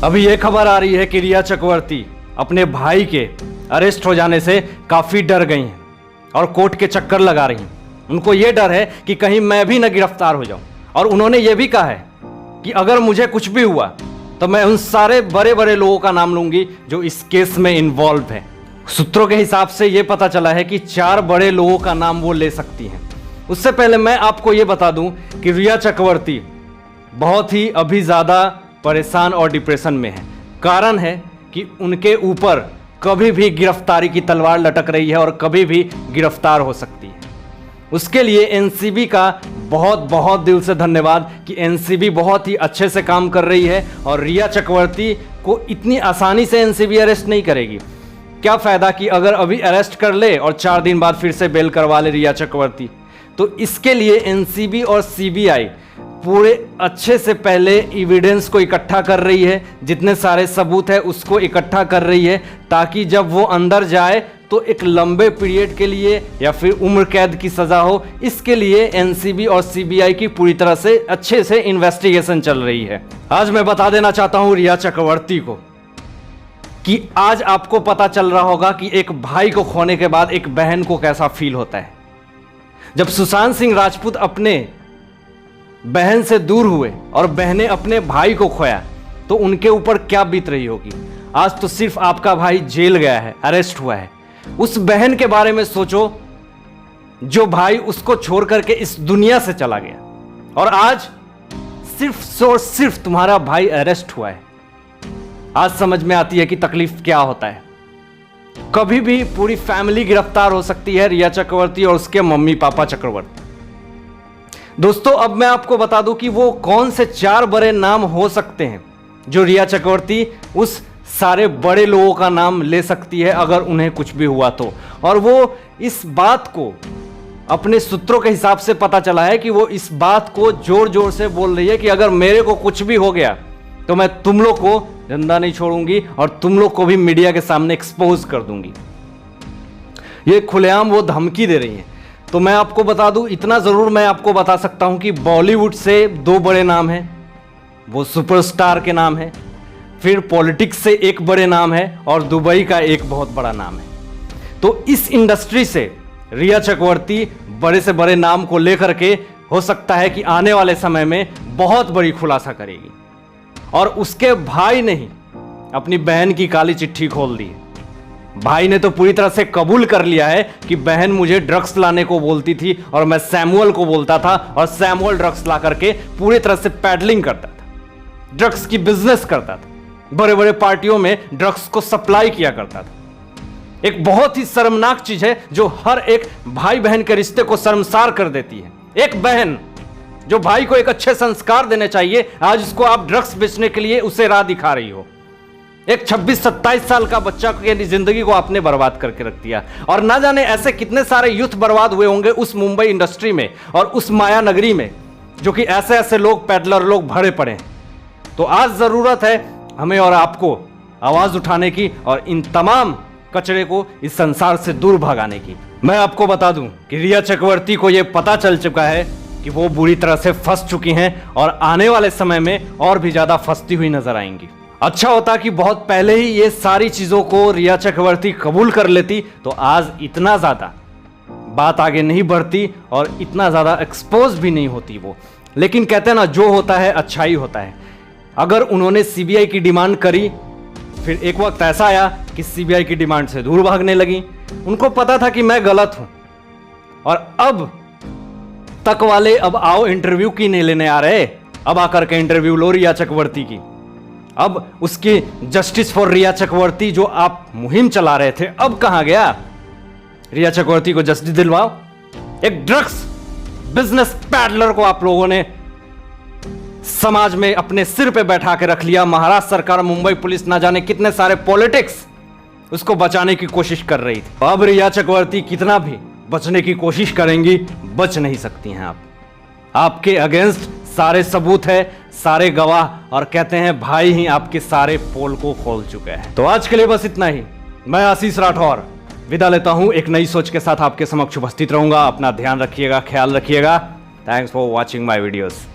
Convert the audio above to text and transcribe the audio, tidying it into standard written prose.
अभी ये खबर आ रही है कि रिया चक्रवर्ती अपने भाई के अरेस्ट हो जाने से काफी डर गई हैं और कोर्ट के चक्कर लगा रही हैं। उनको ये डर है कि कहीं मैं भी न गिरफ्तार हो जाऊं, और उन्होंने ये भी कहा है कि अगर मुझे कुछ भी हुआ तो मैं उन सारे बड़े बड़े लोगों का नाम लूंगी जो इस केस में इन्वॉल्व हैं। सूत्रों के हिसाब से यह पता चला है कि 4 बड़े लोगों का नाम वो ले सकती हैं। उससे पहले मैं आपको यह बता दूं कि रिया चक्रवर्ती बहुत ही अभी ज़्यादा परेशान और डिप्रेशन में है। कारण है कि उनके ऊपर कभी भी गिरफ्तारी की तलवार लटक रही है और कभी भी गिरफ्तार हो सकती है। उसके लिए एनसीबी का बहुत बहुत दिल से धन्यवाद कि एनसीबी बहुत ही अच्छे से काम कर रही है और रिया चक्रवर्ती को इतनी आसानी से एनसीबी अरेस्ट नहीं करेगी। क्या फ़ायदा कि अगर अभी अरेस्ट कर ले और 4 दिन बाद फिर से बेल करवा ले रिया चक्रवर्ती। तो इसके लिए एनसीबी और सीबीआई पूरे अच्छे से पहले एविडेंस को इकट्ठा कर रही है, जितने सारे सबूत है उसको इकट्ठा कर रही है, ताकि जब वो अंदर जाए तो एक लंबे पीरियड के लिए या फिर उम्र कैद की सज़ा हो। इसके लिए एनसीबी और सीबीआई की पूरी तरह से अच्छे से इन्वेस्टिगेशन चल रही है। आज मैं बता देना चाहता हूं रिया चक्रवर्ती को कि आज आपको पता चल रहा होगा कि एक भाई को खोने के बाद एक बहन को कैसा फील होता है। जब सुशांत सिंह राजपूत अपने बहन से दूर हुए और बहनें अपने भाई को खोया तो उनके ऊपर क्या बीत रही होगी। आज तो सिर्फ आपका भाई जेल गया है, अरेस्ट हुआ है। उस बहन के बारे में सोचो जो भाई उसको छोड़ करके इस दुनिया से चला गया, और आज सिर्फ तुम्हारा भाई अरेस्ट हुआ है। आज समझ में आती है कि तकलीफ क्या होता है। कभी भी पूरी फैमिली गिरफ्तार हो सकती है, रिया चक्रवर्ती और उसके मम्मी पापा चक्रवर्ती। दोस्तों, अब मैं आपको बता दूं कि वो कौन से 4 बड़े नाम हो सकते हैं जो रिया चक्रवर्ती उस सारे बड़े लोगों का नाम ले सकती है अगर उन्हें कुछ भी हुआ तो। और वो इस बात को अपने सूत्रों के हिसाब से पता चला है कि वो इस बात को जोर जोर से बोल रही है कि अगर मेरे को कुछ भी हो गया तो मैं तुम लोग को जिंदा नहीं छोड़ूंगी और तुम लोग को भी मीडिया के सामने एक्सपोज कर दूंगी। ये खुलेआम वो धमकी दे रही है। तो मैं आपको बता दूं, इतना जरूर मैं आपको बता सकता हूं कि बॉलीवुड से 2 बड़े नाम हैं, वो सुपरस्टार के नाम है, फिर पॉलिटिक्स से 1 बड़े नाम है और दुबई का एक बहुत बड़ा नाम है। तो इस इंडस्ट्री से रिया चक्रवर्ती बड़े से बड़े नाम को लेकर के हो सकता है कि आने वाले समय में बहुत बड़ी खुलासा करेगी। और उसके भाई ने ही अपनी बहन की काली चिट्ठी खोल दी है। भाई ने तो पूरी तरह से कबूल कर लिया है कि बहन मुझे ड्रग्स लाने को बोलती थी और मैं सैमुअल को बोलता था और सैमुअल ड्रग्स ला करके पूरी तरह से पैडलिंग करता था, ड्रग्स की बिजनेस करता था, बड़े बड़े पार्टियों में ड्रग्स को सप्लाई किया करता था। एक बहुत ही शर्मनाक चीज है जो हर एक भाई बहन के रिश्ते को शर्मसार कर देती है। एक बहन जो भाई को एक अच्छे संस्कार देने चाहिए, आज उसको आप ड्रग्स बेचने के लिए उसे राह दिखा रही हो। एक 26-27 साल का बच्चा की जिंदगी को आपने बर्बाद करके रख दिया। और ना जाने ऐसे कितने सारे यूथ बर्बाद हुए होंगे उस मुंबई इंडस्ट्री में और उस माया नगरी में, जो कि ऐसे ऐसे लोग, पैडलर लोग भरे पड़े हैं। तो आज जरूरत है हमें और आपको आवाज उठाने की और इन तमाम कचरे को इस संसार से दूर भगाने की। मैं आपको बता दूं कि रिया चक्रवर्ती को यह पता चल चुका है कि वो बुरी तरह से फंस चुकी हैं और आने वाले समय में और भी ज्यादा फंसती हुई नजर आएंगी। अच्छा होता कि बहुत पहले ही ये सारी चीजों को रिया चक्रवर्ती कबूल कर लेती, तो आज इतना ज्यादा बात आगे नहीं बढ़ती और इतना ज्यादा एक्सपोज भी नहीं होती वो। लेकिन कहते हैं ना, जो होता है अच्छा ही होता है। अगर उन्होंने सीबीआई की डिमांड करी, फिर एक वक्त ऐसा आया कि सीबीआई की डिमांड से दूर भागने लगी। उनको पता था कि मैं गलत हूं, और अब तक वाले अब आओ इंटरव्यू की नहीं लेने आ रहे। अब आकर के इंटरव्यू लो रिया चक्रवर्ती की। अब उसकी जस्टिस फॉर रिया चक्रवर्ती जो आप मुहिम चला रहे थे, अब कहां गया? रिया चक्रवर्ती को जस्टिस दिलवाओ। एक ड्रग्स बिजनेस पैडलर को आप लोगों ने समाज में अपने सिर पे बैठा के रख लिया। महाराष्ट्र सरकार, मुंबई पुलिस, ना जाने कितने सारे पॉलिटिक्स उसको बचाने की कोशिश कर रही थी। अब रिया चक्रवर्ती कितना भी बचने की कोशिश करेंगी, बच नहीं सकती हैं आप। आपके अगेंस्ट सारे सबूत है, सारे गवाह, और कहते हैं भाई ही आपके सारे पोल को खोल चुके हैं। तो आज के लिए बस इतना ही। मैं आशीष राठौर विदा लेता हूं। एक नई सोच के साथ आपके समक्ष उपस्थित रहूंगा। अपना ध्यान रखिएगा, ख्याल रखिएगा। Thanks for watching my videos.